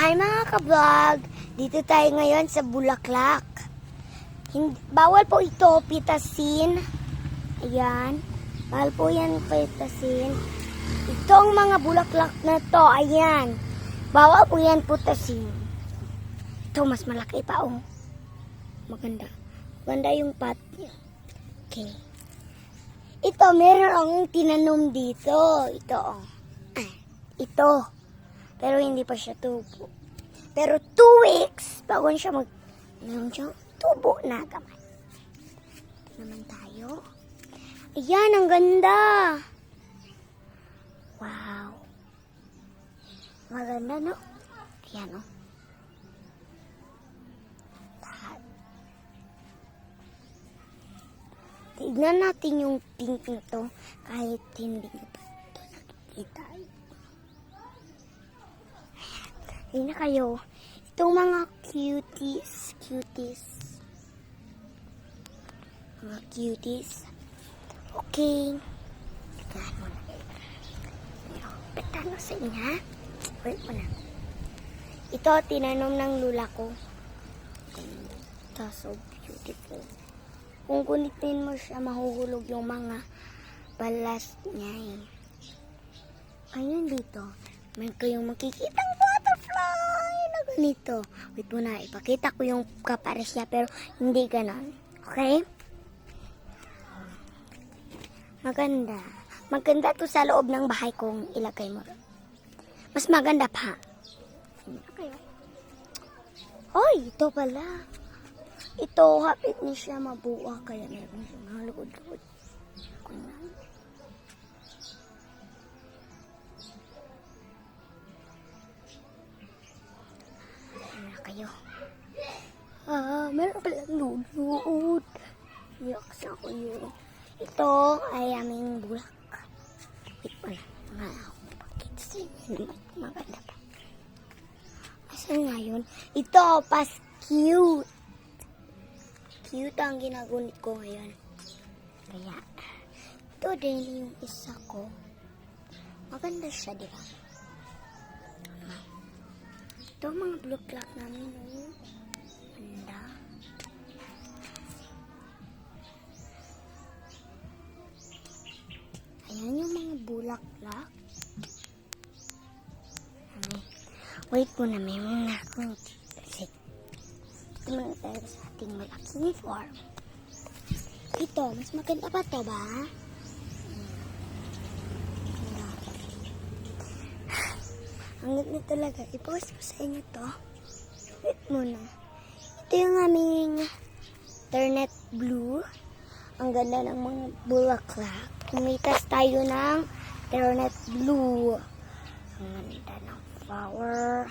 Hi mga ka-vlog! Dito tayo ngayon sa Bulaklak. Bawal po ito pitasin. Ayan. Bawal po yan pitasin. Itong mga bulaklak na to, ayan. Bawal po yan putasin. Ito, mas malaki pa, oh. Maganda. Maganda yung pot niya. Okay. Ito, meron akong tinanom dito. Ito, oh. Ito. Pero hindi pa siya tubo. Pero 2 weeks, bago siya meron siyang tubo na gamay. Ito naman tayo. Ayan, ang ganda. Wow. Maganda, no? Ayan, no? Lahat. Tignan natin yung pink nito kahit hindi nyo pa ito nakikita. Ayun na kayo. Itong mga cuties. Mga cuties. Okay. Tignan mo na. Petano sa inyo. Wait mo na. Ito, tinanom ng lula ko. Ito, so beautiful. Kung kunitin mo siya, mahuhulog yung mga balas niya eh. Ayun dito. May kayong makikitang butterfly na ganito. Wait muna, ipakita ko yung kapares niya pero hindi ganon. Okay? Maganda. Maganda to sa loob ng bahay kung ilagay mo. Mas maganda pa. Okay. Hoy, ito pala. Ito, hapit niya siya mabuo kaya meron siya mga lugod-lugod. Kayo. Meron pala lulud. Yucks ako yun. Ito ay aming bulak. Wait pala. Nga ako. Bakit sa inyo? Maganda pa. Asan nga yun? Ito, pas cute. Cute ang ginagunit ko ngayon. Kaya, ito din yung isa ko. Maganda siya, di ba? Ito mga bulaklak namin, oh. Ganda. Ayan yung mga bulaklak. Wait muna, may muna akong kasi ito muna tayo sa ating malaking form. Ito, mas maganda pa to ba? Ang ganda talaga. I-post ko sa inyo to. Wait muna. Ito yung aming Ternate Blue. Ang ganda ng mga bulaklak. Kumitas tayo ng Ternate Blue. Ang ganda ng flower.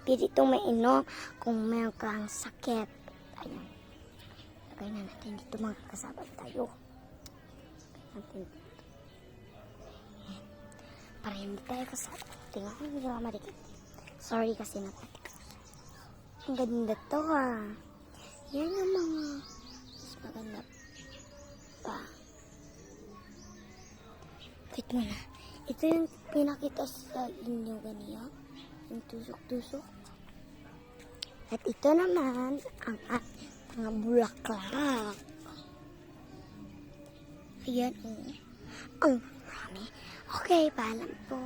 Pwede itong mainom kung mayroon kang sakit. Ayan. Lagay na natin dito mga kasabag tayo. Natin para hindi tayo kasama. Tingnan ko hindi ako marikit. Sorry kasi napatik. Ang ganda to ha. Yan yung mga mas maganda pa. Wait mo na. Ito yung pinakita sa inyo ganyan. Yung tusok-tusok. At ito naman ang mga bulaklak. Ayan o. Ang marami. Okay, paalam po.